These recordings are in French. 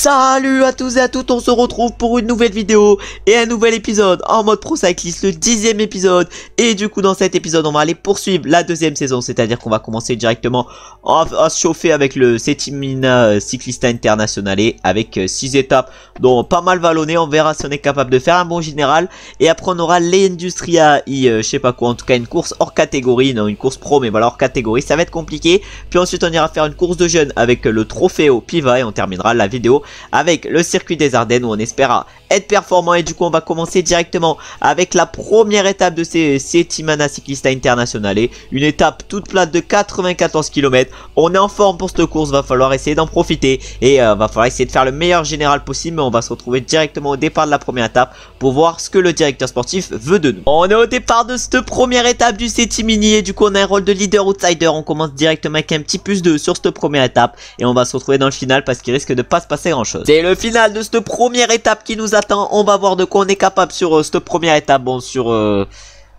Salut à tous et à toutes, on se retrouve pour une nouvelle vidéo et un nouvel épisode en mode Pro Cyclist, le 10e épisode. Et du coup dans cet épisode on va aller poursuivre la deuxième saison, c'est-à-dire qu'on va commencer directement à se chauffer avec le Settimana Ciclista Internazionale avec 6 étapes dont pas mal vallonnées. On verra si on est capable de faire un bon général. Et après on aura l'Industria je sais pas quoi, en tout cas une course hors catégorie, non une course pro mais voilà hors catégorie, ça va être compliqué. Puis ensuite on ira faire une course de jeunes avec le Trofeo Piva et on terminera la vidéo avec le circuit des Ardennes où on espère être performant. Et du coup on va commencer directement avec la première étape de ces Settimana Ciclista Internazionale, une étape toute plate de 94 km. On est en forme pour cette course, va falloir essayer d'en profiter et va falloir essayer de faire le meilleur général possible. Mais on va se retrouver directement au départ de la première étape pour voir ce que le directeur sportif veut de nous. On est au départ de cette première étape du Settimini et du coup on a un rôle de leader outsider. On commence directement avec un petit +2 sur cette première étape et on va se retrouver dans le final parce qu'il risque de pas se passer grand chose. C'est le final de cette première étape qui nous attend. On va voir de quoi on est capable sur cette première étape. Bon, sur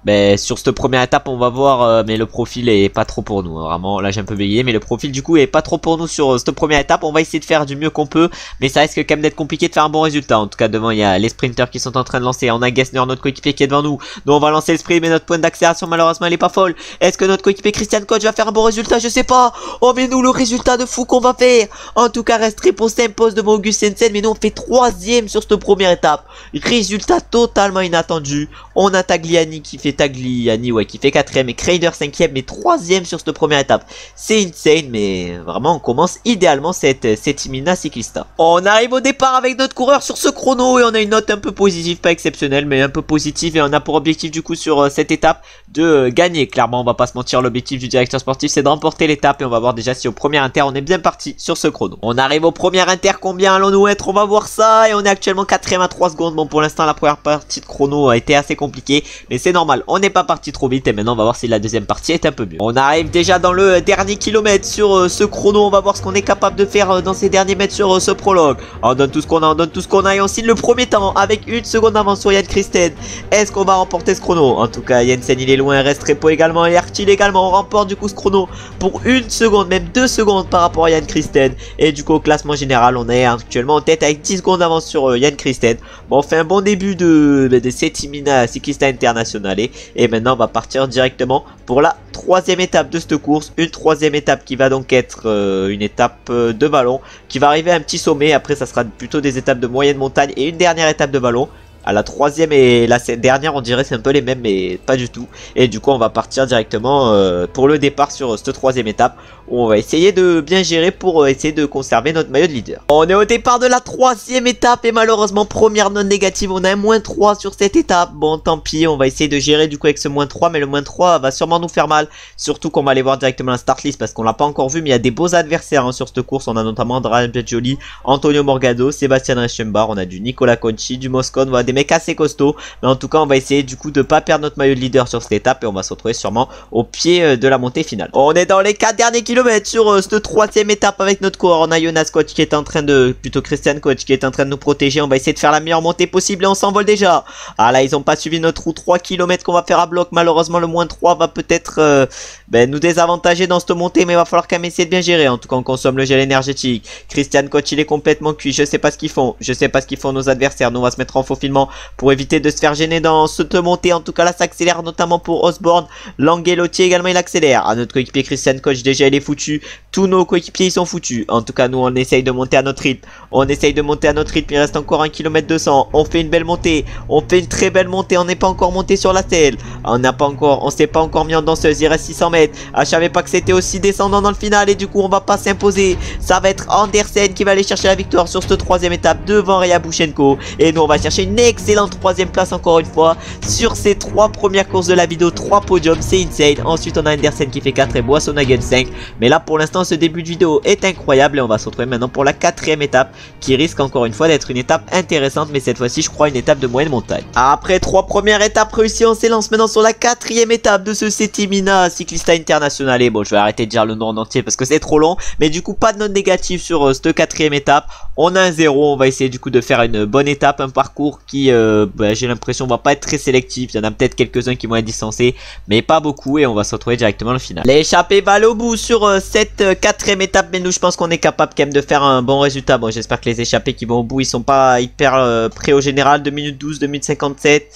cette première étape on va voir, mais le profil est pas trop pour nous, hein, vraiment là j'ai un peu bégayé, mais le profil du coup est pas trop pour nous sur cette première étape. On va essayer de faire du mieux qu'on peut, mais ça risque quand même d'être compliqué de faire un bon résultat. En tout cas devant il y a les sprinters qui sont en train de lancer, on a Gessner notre coéquipier qui est devant nous, donc on va lancer le sprint mais notre point d'accélération malheureusement elle est pas folle. Est-ce que notre coéquipier Christian Koch va faire un bon résultat? Je sais pas. Oh mais nous le résultat de fou qu'on va faire. En tout cas reste Repo s'impose devant August-Sensen, mais nous on fait 3ème sur cette première étape. Résultat totalement inattendu. On a Tagliani qui fait qui fait 4ème et Kreider 5ème mais 3ème sur cette première étape. C'est insane, mais vraiment on commence idéalement cette Settimana Ciclista. On arrive au départ avec notre coureur sur ce chrono et on a une note un peu positive, pas exceptionnelle mais un peu positive, et on a pour objectif du coup sur cette étape de gagner. Clairement on va pas se mentir, l'objectif du directeur sportif c'est de remporter l'étape et on va voir déjà si au premier inter on est bien parti sur ce chrono. On arrive au premier inter, combien allons-nous être? On va voir ça et on est actuellement 4ème à 3 secondes. Bon pour l'instant la première partie de chrono a été assez compliquée mais c'est normal, on n'est pas parti trop vite et maintenant on va voir si la deuxième partie est un peu mieux. On arrive déjà dans le dernier kilomètre sur ce chrono, on va voir ce qu'on est capable de faire dans ces derniers mètres sur ce prologue. On donne tout ce qu'on a, on donne tout ce qu'on a et on signe le premier temps avec 1 seconde d'avance sur Jan Christen. Est-ce qu'on va remporter ce chrono? En tout cas Jensen il est loin, reste Repo également et Artil également. On remporte du coup ce chrono pour 1 seconde, même 2 secondes par rapport à Jan Christen. Et du coup au classement général on est actuellement en tête avec 10 secondes d'avance sur Jan Christen. Bon on fait un bon début de Settimana Ciclista Internazionale et maintenant on va partir directement pour la 3ème étape de cette course. Une 3ème étape qui va donc être une étape de vallon qui va arriver à un petit sommet. Après ça sera plutôt des étapes de moyenne montagne et une dernière étape de vallon. À la 3ème et la dernière on dirait c'est un peu les mêmes mais pas du tout. Et du coup on va partir directement pour le départ sur cette 3ème étape où on va essayer de bien gérer pour essayer de conserver notre maillot de leader. On est au départ de la 3ème étape et malheureusement première note négative, on a un -3 sur cette étape. Bon tant pis, on va essayer de gérer du coup avec ce -3, mais le -3 va sûrement nous faire mal. Surtout qu'on va aller voir directement la start list parce qu'on l'a pas encore vu, mais il y a des beaux adversaires sur cette course. On a notamment Andrea Jolie, Antonio Morgado, Sébastien Reichenbach, on a du Nicolas Conchi, du Moscon, on a des mecs assez costauds. Mais en tout cas on va essayer du coup de pas perdre notre maillot de leader sur cette étape et on va se retrouver sûrement au pied de la montée finale. On est dans les 4 derniers kilomètres sur cette 3ème étape avec notre coureur. On a Jonas Koch qui est en train de, plutôt Christian Koch qui est en train de nous protéger. On va essayer de faire la meilleure montée possible et on s'envole déjà. Ah là ils ont pas suivi notre route, 3 km qu'on va faire à bloc. Malheureusement le -3 va peut-être nous désavantager dans cette montée, mais il va falloir quand même essayer de bien gérer. En tout cas on consomme le gel énergétique. Christian Koch il est complètement cuit, je sais pas ce qu'ils font, nos adversaires. Nous on va se mettre en faufilement pour éviter de se faire gêner dans cette montée. En tout cas là ça accélère notamment pour Osborne. Langelotti également il accélère. Ah, notre coéquipier Christian Koch déjà il est foutu. Tous nos coéquipiers ils sont foutus. En tout cas nous on essaye de monter à notre rythme. Il reste encore 1 km 200. On fait une belle montée. On fait une très belle montée. On n'est pas encore monté sur la selle. On s'est pas encore mis en danseuse. Il reste 600 mètres. Ah je savais pas que c'était aussi descendant dans le final. Et du coup on va pas s'imposer. Ça va être Andersen qui va aller chercher la victoire sur cette 3ème étape devant Ryabushenko. Et nous on va chercher une excellente 3ème place encore une fois sur ces 3 premières courses de la vidéo. 3 podiums, c'est insane. Ensuite on a Andersen qui fait 4 et Boissonhagen 5. Mais là pour l'instant ce début de vidéo est incroyable et on va se retrouver maintenant pour la 4ème étape qui risque encore une fois d'être une étape intéressante, mais cette fois-ci je crois une étape de moyenne montagne. Après 3 premières étapes réussies, on s'élance maintenant sur la 4e étape de ce Settimana Ciclista Internazionale. Bon, je vais arrêter de dire le nom en entier parce que c'est trop long. Mais du coup, pas de note négative sur cette 4e étape. On a un 0. On va essayer du coup de faire une bonne étape. Un parcours qui, j'ai l'impression, va pas être très sélectif. Il y en a peut-être quelques-uns qui vont être distancés, mais pas beaucoup. Et on va se retrouver directement au final. L'échappée va aller au bout sur cette 4e étape. Mais nous, je pense qu'on est capable quand même de faire un bon résultat. Bon, j'espère que les échappés qui vont au bout, ils sont pas hyper près au général. 2 minutes 12, 2 minutes 57.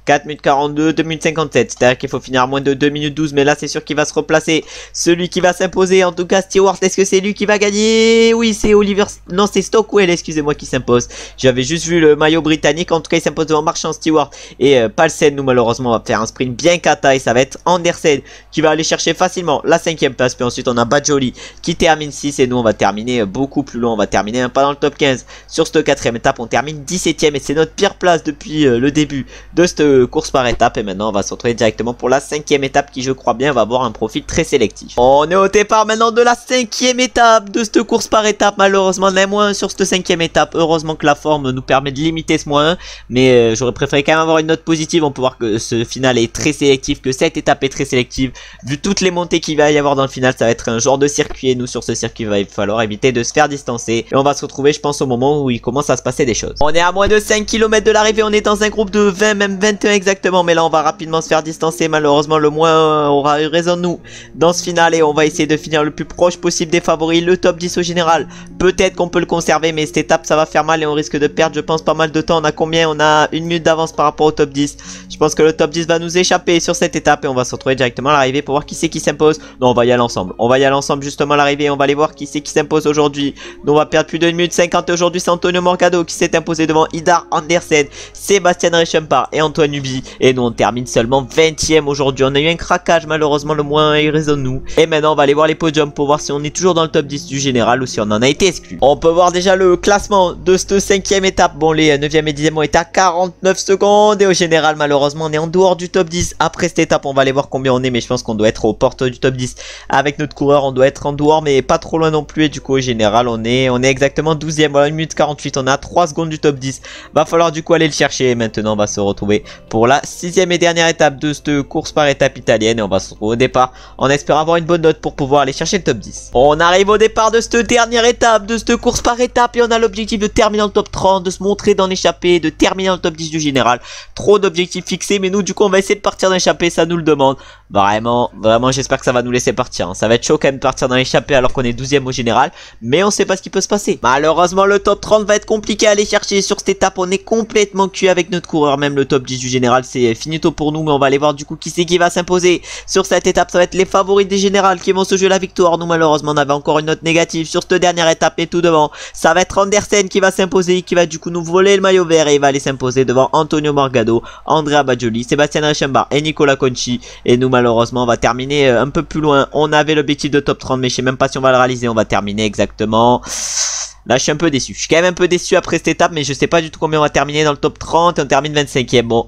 4 minutes 42, 2 minutes 57. C'est-à-dire qu'il faut finir à moins de 2 minutes 12. Mais là, c'est sûr qu'il va se replacer. Celui qui va s'imposer, en tout cas, Stewart. Est-ce que c'est lui qui va gagner? Oui, c'est Oliver. Non, c'est Stockwell, excusez-moi, qui s'impose. J'avais juste vu le maillot britannique. En tout cas, il s'impose devant Marchand, Stewart et Paulsen. Nous, malheureusement, on va faire un sprint bien cata. Et ça va être Andersen qui va aller chercher facilement la 5e place. Puis ensuite, on a Bajoli qui termine 6. Et nous, on va terminer beaucoup plus loin. On va terminer pas dans le top 15. Sur cette 4e étape, on termine 17e. Et c'est notre pire place depuis le début de cette course par étape. Et maintenant on va se retrouver directement pour la 5e étape qui, je crois bien, va avoir un profil très sélectif. On est au départ maintenant de la 5e étape de cette course par étape. Malheureusement on est moins sur cette 5e étape. Heureusement que la forme nous permet de limiter ce moins, mais j'aurais préféré quand même avoir une note positive. On peut voir que ce final est très sélectif, que cette étape est très sélective. Vu toutes les montées qu'il va y avoir dans le final, ça va être un genre de circuit. Et nous, sur ce circuit, il va falloir éviter de se faire distancer. Et on va se retrouver, je pense, au moment où il commence à se passer des choses. On est à moins de 5 km de l'arrivée. On est dans un groupe de 20, même 21 exactement. Mais là, on va rapidement se faire distancer. Malheureusement, le moins aura eu raison de nous dans ce final. Et on va essayer de finir le plus proche possible des favoris. Le top 10 au général. Peut-être qu'on peut le conserver, mais cette étape, ça va faire mal. Et on risque de perdre, je pense, pas mal de temps. On a combien? On a 1 minute d'avance par rapport au top 10. Je pense que le top 10 va nous échapper sur cette étape. Et on va se retrouver directement à l'arrivée pour voir qui c'est qui s'impose. Non, on va y aller ensemble. On va y aller ensemble justement à l'arrivée. On va aller voir qui c'est qui s'impose aujourd'hui. Nous, on va perdre plus de 1 minute 50 aujourd'hui. C'est Antonio Morgado qui s'est imposé devant Idar Andersen, Sébastien Reichenbach et Antoine Nubi. Et nous, on termine seulement 20e aujourd'hui. On a eu un craquage, malheureusement, le moins il raisonne nous. Et maintenant, on va aller voir les podiums pour voir si on est toujours dans le top 10 du général ou si on en a été exclu. On peut voir déjà le classement de cette 5e étape. Bon, les 9e et 10e ont été à 49 secondes. Et au général, malheureusement, on est en dehors du top 10. Après cette étape, on va aller voir combien on est. Mais je pense qu'on doit être aux portes du top 10. Avec notre coureur, on doit être en dehors, mais pas trop loin non plus. Et du coup, au général, on est exactement 12e. Voilà, 1 minute 48. On est à 3 secondes du top 10. Va falloir du coup aller le chercher. Et maintenant, on va se retrouver pour la 6e et dernière étape de cette course par étape italienne. Et on va se retrouver au départ en espérant avoir une bonne note pour pouvoir aller chercher le top 10. On arrive au départ de cette dernière étape de cette course par étape. Et on a l'objectif de terminer dans le top 30, de se montrer dans l'échappée, de terminer dans le top 10 du général. Trop d'objectifs fixés, mais nous du coup on va essayer de partir dans l'échappée, ça nous le demande. Vraiment j'espère que ça va nous laisser partir, hein. Ça va être chaud quand même de partir dans l'échappée alors qu'on est 12e au général, mais on sait pas ce qui peut se passer. Malheureusement le top 30 va être compliqué à aller chercher sur cette étape. On est complètement cuit avec notre coureur, même le top 10 du général c'est finito pour nous. Mais on va aller voir du coup qui c'est qui va s'imposer sur cette étape. Ça va être les favoris des générales qui vont se jouer la victoire. Nous malheureusement on avait encore une note négative sur cette dernière étape. Et tout devant ça va être Andersen qui va s'imposer, qui va du coup nous voler le maillot vert. Et il va aller s'imposer devant Antonio Morgado, Andrea Bajoli, Sébastien Reichenbach et Nicolas Conchi. Et nous malheureusement on va terminer un peu plus loin. On avait l'objectif de top 30, mais je sais même pas si on va le réaliser. On va terminer exactement... Là je suis un peu déçu. Je suis quand même un peu déçu après cette étape, mais je sais pas du tout combien on va terminer dans le top 30. Et on termine 25e. Bon,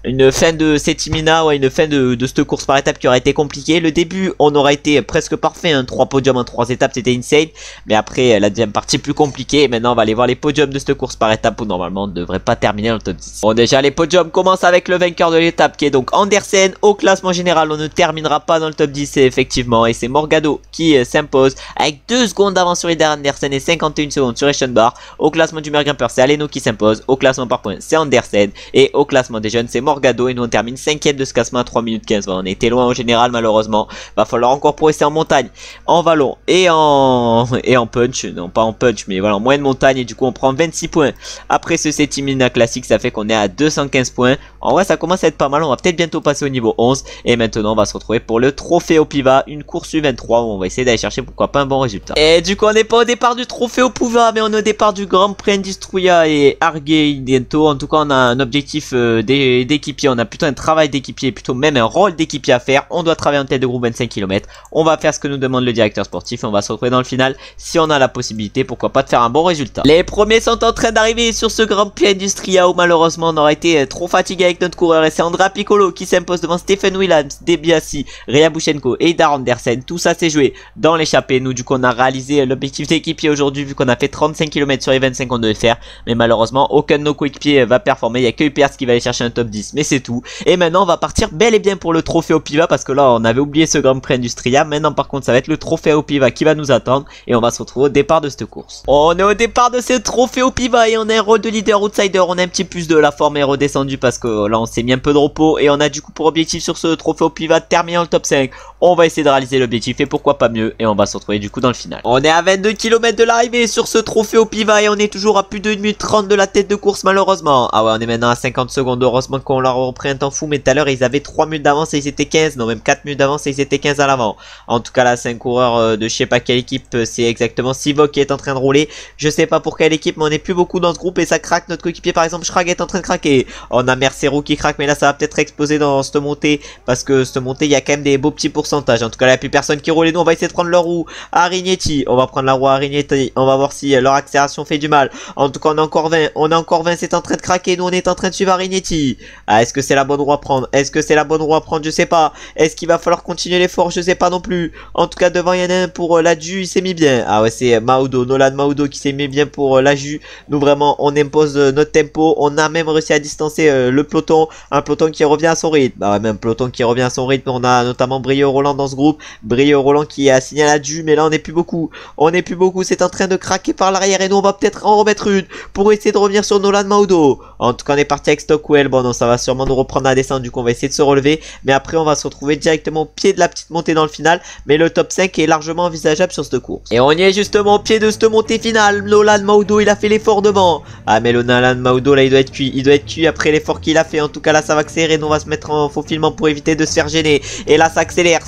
une fin de Settimana, ouais, une fin de cette course par étape qui aurait été compliquée. Le début on aurait été presque parfait, hein. 3 podiums en 3 étapes, c'était insane. Mais après la deuxième partie plus compliquée. Et maintenant on va aller voir les podiums de cette course par étape où normalement on ne devrait pas terminer dans le top 10. Bon, déjà les podiums commencent avec le vainqueur de l'étape qui est donc Andersen. Au classement général on ne terminera pas dans le top 10 effectivement. Et c'est Morgado qui s'impose avec 2 secondes d'avance sur Idar Andersen et 51 secondes sur Reichenbach. Au classement du meilleur grimpeur c'est Aleno qui s'impose. Au classement par points c'est Andersen. Et au classement des jeunes c'est Morgado. Et nous on termine 5e de ce classement à 3 minutes 15. On était loin au général malheureusement. Va falloir encore progresser en montagne, en vallon et en punch. Non pas en punch mais voilà, en moyenne montagne. Et du coup on prend 26 points. Après ce Settimana classique ça fait qu'on est à 215 points. En vrai ça commence à être pas mal. On va peut-être bientôt passer au niveau 11. Et maintenant on va se retrouver pour le trophée au Piva. Une course U23 où on va essayer d'aller chercher pourquoi pas un bon résultat. Et du coup on n'est pas au départ du trophée au Piva, mais on est au départ du Grand Prix Industrial et Argento. En tout cas on a un objectif d'équipier. On a plutôt un travail d'équipier, plutôt même un rôle d'équipier à faire. On doit travailler en tête de groupe 25 km. On va faire ce que nous demande le directeur sportif et on va se retrouver dans le final si on a la possibilité, pourquoi pas, de faire un bon résultat. Les premiers sont en train d'arriver sur ce Grand Prix Industria où malheureusement on aurait été trop fatigué avec notre coureur. Et c'est Andrea Piccolo qui s'impose devant Stephen Williams, Debiassi, Rea Bushenko et Idar Andersen. Tout ça s'est joué dans l'échappée. Nous du coup on a réalisé l'objectif d'équipier aujourd'hui vu qu'on a fait 35 km sur les 25 qu'on devait faire. Mais malheureusement aucun de nos coéquipiers va performer. Il n'y a que UPS qui va aller chercher un top 10. mais c'est tout. Et maintenant on va partir bel et bien pour le trophée Oppiva, parce que là on avait oublié ce Grand Prix Industria. Maintenant par contre ça va être le trophée Oppiva qui va nous attendre, et on va se retrouver au départ de cette course. On est au départ de ce trophée Oppiva et on a un rôle de leader outsider. On a un petit plus de la forme est redescendue parce que là on s'est mis un peu de repos, et on a du coup pour objectif sur ce trophée Oppiva de terminer dans le top 5. On va essayer de réaliser l'objectif et pourquoi pas mieux, et on va se retrouver du coup dans le final. On est à 22 km de l'arrivée sur ce trophée Oppiva et on est toujours à plus de 1 minute 30 de la tête de course malheureusement. Ah ouais, on est maintenant à 50 secondes, heureusement qu'on leur a repris un temps fou, mais tout à l'heure ils avaient 3 minutes d'avance et ils étaient 15, non même 4 minutes d'avance et ils étaient 15 à l'avant. En tout cas là c'est un coureur de je sais pas quelle équipe, c'est exactement Sivok qui est en train de rouler. Je sais pas pour quelle équipe, mais on est plus beaucoup dans ce groupe et ça craque. Notre coéquipier par exemple Schrag est en train de craquer. On a Mercero qui craque, mais là ça va peut-être exploser dans cette montée, parce que cette montée il y a quand même des beaux petits pourcentages. En tout cas là il n'y a plus personne qui roule et nous on va essayer de prendre leur roue à Arignetti. On va prendre la roue à Arignetti, on va voir si leur accélération fait du mal. En tout cas on a encore 20, c'est en train de craquer, nous on est en train de suivre Arignetti. Ah, est-ce que c'est la bonne roue à prendre? Est-ce que c'est la bonne roue à prendre? Je sais pas. Est-ce qu'il va falloir continuer l'effort? Je sais pas non plus. En tout cas devant il y en a un pour la Ju, il s'est mis bien. Ah ouais, c'est Maudo, Nolan Maudo qui s'est mis bien pour la Ju. Nous vraiment on impose notre tempo, on a même réussi à distancer le peloton, un peloton qui revient à son rythme. Bah ouais, même peloton qui revient à son rythme. On a notamment Brio Roland dans ce groupe, Brio Roland qui a signé la Ju, mais là on n'est plus beaucoup. On n'est plus beaucoup, c'est en train de craquer par l'arrière et nous on va peut-être en remettre une pour essayer de revenir sur Nolan Maudo. En tout cas on est parti avec Stockwell. Bon non, ça va sûrement nous reprendre à descendre, du coup on va essayer de se relever, mais après on va se retrouver directement au pied de la petite montée dans le final, mais le top 5 est largement envisageable sur cette course. Et on y est justement au pied de cette montée finale. Nolan Maudo il a fait l'effort devant. Ah mais le Nolan Maudo là il doit être cuit, après l'effort qu'il a fait. En tout cas là ça va accélérer, nous on va se mettre en faufilement pour éviter de se faire gêner, et là ça accélère.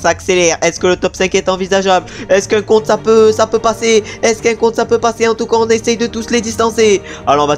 Est-ce que le top 5 est envisageable? Est-ce qu'un compte ça peut passer? Est-ce qu'un compte ça peut passer? En tout cas on essaye de tous les distancer. Alors on va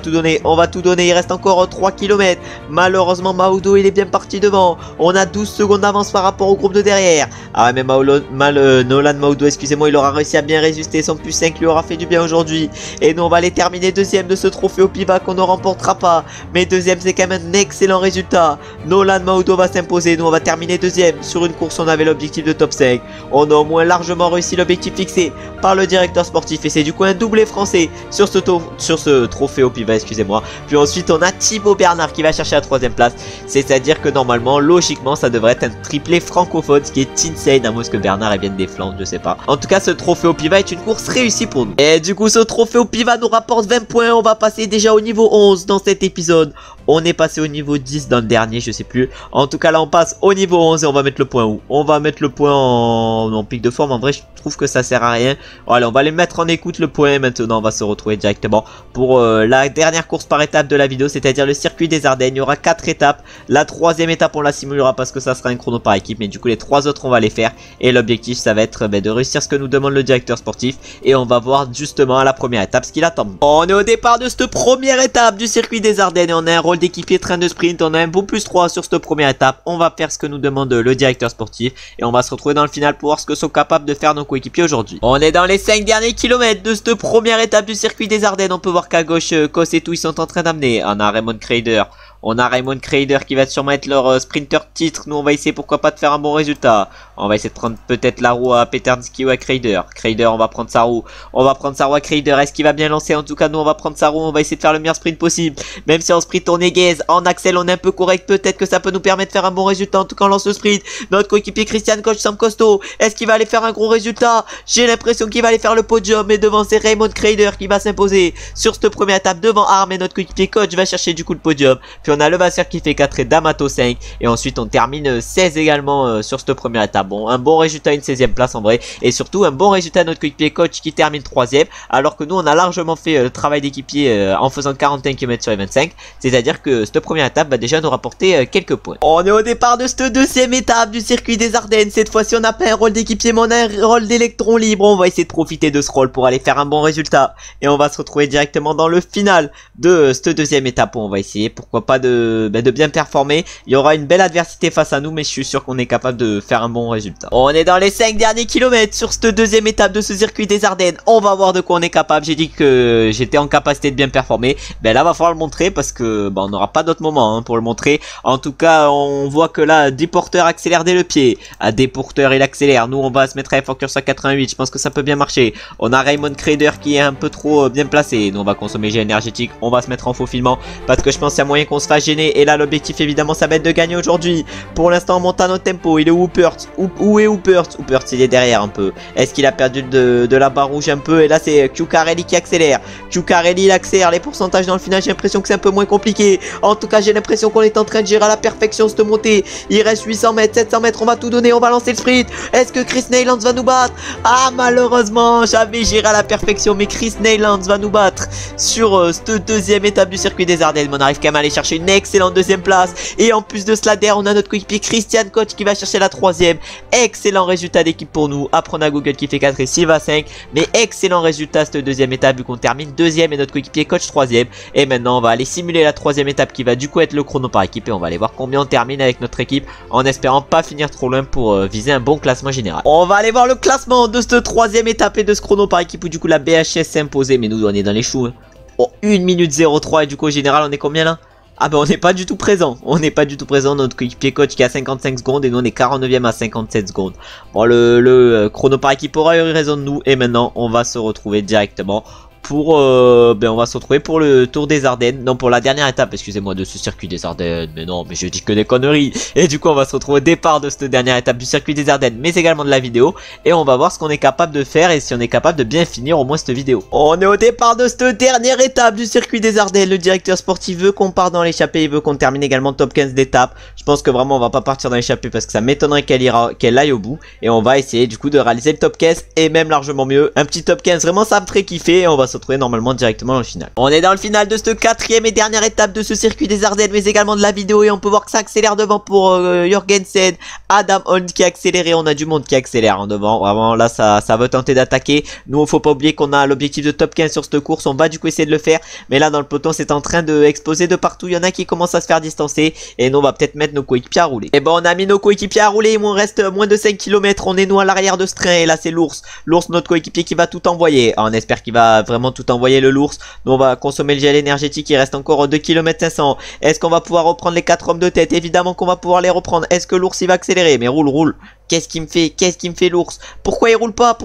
tout donner, il reste encore 3 km. Malheureusement Maudo il est bien parti devant, on a 12 secondes d'avance par rapport au groupe de derrière. Ah ouais, mais Nolan Maudo, excusez-moi, il aura réussi à bien résister, son plus 5 lui aura fait du bien aujourd'hui, et nous on va aller terminer deuxième de ce trophée Oppiva qu'on ne remportera pas, mais deuxième c'est quand même un excellent résultat. Nolan Maudo va s'imposer, nous on va terminer deuxième. Sur une course on avait l'objectif de top 5, on a au moins largement réussi l'objectif fixé par le directeur sportif, et c'est du coup un doublé français sur ce trophée Oppiva, excusez-moi. Puis ensuite on a Thibaut Bernard qui va chercher la 3ème place, c'est-à-dire que normalement, logiquement, ça devrait être un triplé francophone, ce qui est insane, à moins que Bernard vienne des Flandres, je sais pas. En tout cas, ce trophée Oppiva est une course réussie pour nous. Et du coup, ce trophée Oppiva nous rapporte 20 points, on va passer déjà au niveau 11 dans cet épisode. On est passé au niveau 10 dans le dernier, je sais plus. En tout cas, là, on passe au niveau 11 et on va mettre le point où? On va mettre le point en pic de forme. En vrai, je trouve que ça sert à rien. Voilà, on va les mettre en écoute le point. Maintenant, on va se retrouver directement pour la dernière course par étape de la vidéo, c'est-à-dire le circuit des Ardennes. Il y aura 4 étapes. La 3ème étape, on la simulera parce que ça sera un chrono par équipe. Mais du coup, les 3 autres, on va les faire. Et l'objectif, ça va être de réussir ce que nous demande le directeur sportif. Et on va voir justement à la première étape ce qu'il attend. On est au départ de cette première étape du circuit des Ardennes et on a un rôle d'équipier train de sprint. On a un beau plus 3 sur cette première étape. On va faire ce que nous demande le directeur sportif et on va se retrouver dans le final pour voir ce que sont capables de faire nos coéquipiers aujourd'hui. On est dans les 5 derniers kilomètres de cette première étape du circuit des Ardennes. On peut voir qu'à gauche, Kos et tout, ils sont en train d'amener. On a Raymond Kreider. On a Raymond Kreider qui va sûrement être leur sprinter titre. Nous on va essayer pourquoi pas de faire un bon résultat. On va essayer de prendre peut-être la roue à Peternsky ou à Kreider. Kreider, on va prendre sa roue. On va prendre sa roue à Kreider. Est-ce qu'il va bien lancer? En tout cas nous on va prendre sa roue. On va essayer de faire le meilleur sprint possible. Même si en sprint on est gaze, en axel on est un peu correct. Peut-être que ça peut nous permettre de faire un bon résultat. En tout cas on lance le sprint. Notre coéquipier Christian Koch semble costaud. Est-ce qu'il va aller faire un gros résultat? J'ai l'impression qu'il va aller faire le podium. Mais devant c'est Raymond Kreider qui va s'imposer sur cette première étape devant Arm. Et notre coéquipier Koch va chercher du coup le podium. Puis on a le Vasseur qui fait 4 et D'Amato 5. Et ensuite on termine 16 également sur cette première étape. Bon, un bon résultat, une 16ème place en vrai. Et surtout un bon résultat à notre coéquipier Koch qui termine 3ème. Alors que nous on a largement fait le travail d'équipier en faisant 41 km sur les 25. C'est-à-dire que cette première étape va déjà nous rapporter quelques points. On est au départ de cette deuxième étape du circuit des Ardennes. Cette fois-ci on n'a pas un rôle d'équipier mais on a un rôle d'électron libre. On va essayer de profiter de ce rôle pour aller faire un bon résultat. Et on va se retrouver directement dans le final de cette deuxième étape où on va essayer pourquoi pas de bien performer. Il y aura une belle adversité face à nous mais je suis sûr qu'on est capable de faire un bon résultat. On est dans les 5 derniers kilomètres sur cette deuxième étape de ce circuit des Ardennes. On va voir de quoi on est capable. J'ai dit que j'étais en capacité de bien performer. Ben là va falloir le montrer parce que on n'aura pas d'autre moment pour le montrer. En tout cas on voit que là Deporter accélère dès le pied. À Deporter il accélère. Nous on va se mettre à Focus à 88. Je pense que ça peut bien marcher. On a Raymond Kreider qui est un peu trop bien placé. Nous on va consommer gel énergétique. On va se mettre en faufilement parce que je pense qu'il y a moyen qu'on se fasse gêner. Et là l'objectif évidemment ça va être de gagner aujourd'hui. Pour l'instant on monte à notre tempo. Il est Hoopert. Où est Hoopert? Hoopert il est derrière un peu. Est-ce qu'il a perdu de la barre rouge un peu? Et là c'est Cucarelli qui accélère. Cucarelli il accélère. Les pourcentages dans le final j'ai l'impression que c'est un peu moins compliqué. En tout cas j'ai l'impression qu'on est en train de gérer à la perfection cette montée. Il reste 800 mètres, 700 mètres. On va tout donner. On va lancer le sprint. Est-ce que Chris Neylands va nous battre? Ah malheureusement j'avais géré à la perfection. Mais Chris Neylands va nous battre sur cette deuxième étape du circuit des Ardennes. Mais on arrive quand même à aller chercher une excellente deuxième place. Et en plus de cela derrière on a notre coéquipier Christian Koch qui va chercher la troisième. Excellent résultat d'équipe pour nous. Après on a Google qui fait 4 et Silva 5. Mais excellent résultat cette deuxième étape vu qu'on termine deuxième et notre coéquipier Koch troisième. Et maintenant on va aller simuler la troisième étape qui va du coup être le chrono par équipe. Et on va aller voir combien on termine avec notre équipe en espérant pas finir trop loin pour viser un bon classement général. On va aller voir le classement de cette troisième étape et de ce chrono par équipe où du coup la BHS s'est imposée. Mais nous on est dans les choux hein. Oh 1 minute 03 et du coup au général on est combien là? Ah ben on n'est pas du tout présent. On n'est pas du tout présent. Notre coéquipier Coach qui a 55 secondes et nous on est 49e à 57 secondes. Bon le chrono par équipe aura eu raison de nous. Et maintenant on va se retrouver directement pour on va se retrouver pour le Tour des Ardennes. Non pour la dernière étape excusez-moi de ce circuit des Ardennes. Mais non mais je dis que des conneries. Et du coup on va se retrouver au départ de cette dernière étape du circuit des Ardennes. Mais également de la vidéo. Et on va voir ce qu'on est capable de faire. Et si on est capable de bien finir au moins cette vidéo. On est au départ de cette dernière étape du circuit des Ardennes. Le directeur sportif veut qu'on parte dans l'échappée. Il veut qu'on termine également top 15 d'étape. Je pense que vraiment on va pas partir dans l'échappée. Parce que ça m'étonnerait qu'elle aille au bout. Et on va essayer du coup de réaliser le top 15. Et même largement mieux. Un petit top 15 vraiment ça me ferait kiffer. Et on va se retrouver normalement directement dans le final. On est dans le final de cette quatrième et dernière étape de ce circuit des Ardennes, mais également de la vidéo. Et on peut voir que ça accélère devant pour Jorgensen, Adam Holm qui a accéléré. On a du monde qui accélère hein, devant. Vraiment là ça veut tenter d'attaquer. Nous faut pas oublier qu'on a l'objectif de top 15 sur cette course. On va du coup essayer de le faire. Mais là dans le peloton c'est en train de exploser de partout. Il y en a qui commencent à se faire distancer. Et nous on va peut-être mettre nos coéquipiers à rouler. Et bon on a mis nos coéquipiers à rouler. Il nous reste moins de 5 km. On est nous à l'arrière de ce train. Et là c'est l'ours. L'ours notre coéquipier qui va tout envoyer. On espère qu'il va vraiment tout envoyer le l'ours. Nous on va consommer le gel énergétique. Il reste encore 2 km 500. Est-ce qu'on va pouvoir reprendre les 4 hommes de tête? Évidemment qu'on va pouvoir les reprendre. Est-ce que l'ours il va accélérer? Mais roule. Qu'est-ce qu'il me fait l'ours? Pourquoi il roule pas?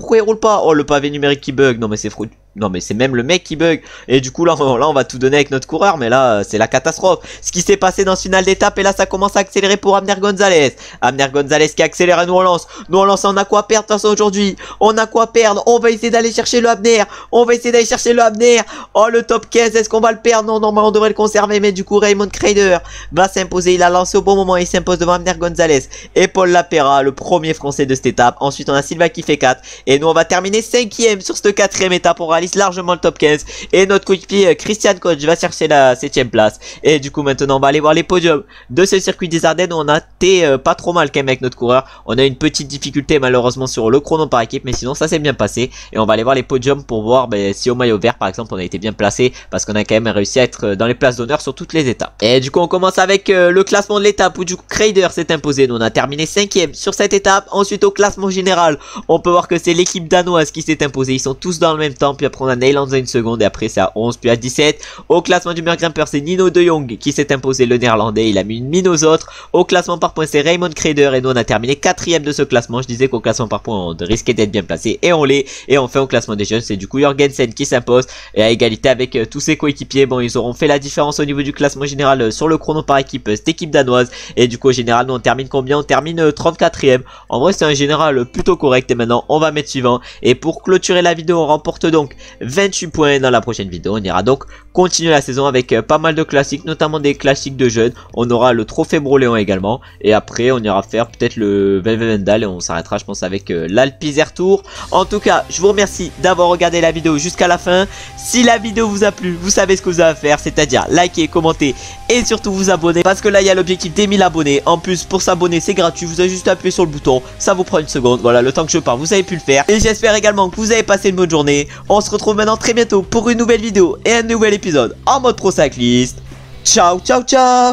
Oh le pavé numérique qui bug. Non mais c'est fou. Non mais c'est même le mec qui bug. Et du coup là on va tout donner avec notre coureur. Mais là c'est la catastrophe. Ce qui s'est passé dans ce final d'étape. Et là ça commence à accélérer pour Abner Gonzalez. Abner Gonzalez qui accélère et nous on lance. On a quoi perdre de toute façon aujourd'hui. On a quoi perdre. On va essayer d'aller chercher le Abner. Oh le top 15. Est-ce qu'on va le perdre? Non normalement on devrait le conserver. Mais du coup Raymond Kreider va s'imposer. Il a lancé au bon moment. Il s'impose devant Abner Gonzalez. Et Paul Lapera le premier français de cette étape. Ensuite on a Silva qui fait 4. Et nous on va terminer 5ème sur cette 4ème étape. On réalise largement le top 15. Et notre coéquipier Christian Koch va chercher la 7ème place. Et du coup maintenant on va aller voir les podiums de ce circuit des Ardennes où on a été pas trop mal quand même avec notre coureur. On a une petite difficulté malheureusement sur le chrono par équipe. Mais sinon ça s'est bien passé. Et on va aller voir les podiums pour voir si au maillot vert par exemple on a été bien placé. Parce qu'on a quand même réussi à être dans les places d'honneur sur toutes les étapes. Et du coup on commence avec le classement de l'étape où du coup Kreider s'est imposé. Nous on a terminé 5ème sur cette étape. Ensuite au classement général on peut voir que c'est l'équipe danoise qui s'est imposée. Ils sont tous dans le même temps. Puis après on a Neylands à 1 seconde. Et après c'est à 11 puis à 17. Au classement du meilleur grimpeur c'est Nino de Jong qui s'est imposé, le néerlandais. Il a mis une mine aux autres. Au classement par points c'est Raymond Kreider. Et nous on a terminé 4ème de ce classement. Je disais qu'au classement par points on risquait d'être bien placé. Et on l'est. Et enfin au classement des jeunes c'est du coup Jorgensen qui s'impose. Et à égalité avec tous ses coéquipiers. Bon ils auront fait la différence au niveau du classement général sur le chrono par équipe. Cette équipe danoise. Et du coup au général nous on termine combien? On termine 34ème. En vrai c'est un général plutôt correct. Et maintenant on va mettre suivant. Et pour clôturer la vidéo on remporte donc 28 points. Dans la prochaine vidéo on ira donc continuer la saison avec pas mal de classiques, notamment des classiques de jeunes. On aura le trophée Broléon également. Et après on ira faire peut-être le Velvendal. Et on s'arrêtera je pense avec l'Alpizer Tour. En tout cas je vous remercie d'avoir regardé la vidéo jusqu'à la fin. Si la vidéo vous a plu, vous savez ce que vous avez à faire, c'est-à-dire liker, commenter et surtout vous abonner. Parce que là il y a l'objectif des 1000 abonnés. En plus pour s'abonner c'est gratuit. Vous avez juste à appuyer sur le bouton. Ça vous prend une seconde. Voilà, le temps que je parle vous avez pu le faire. Et j'espère également que vous avez passé une bonne journée. On se retrouve maintenant très bientôt pour une nouvelle vidéo et un nouvel épisode en mode pro cycliste. Ciao ciao ciao.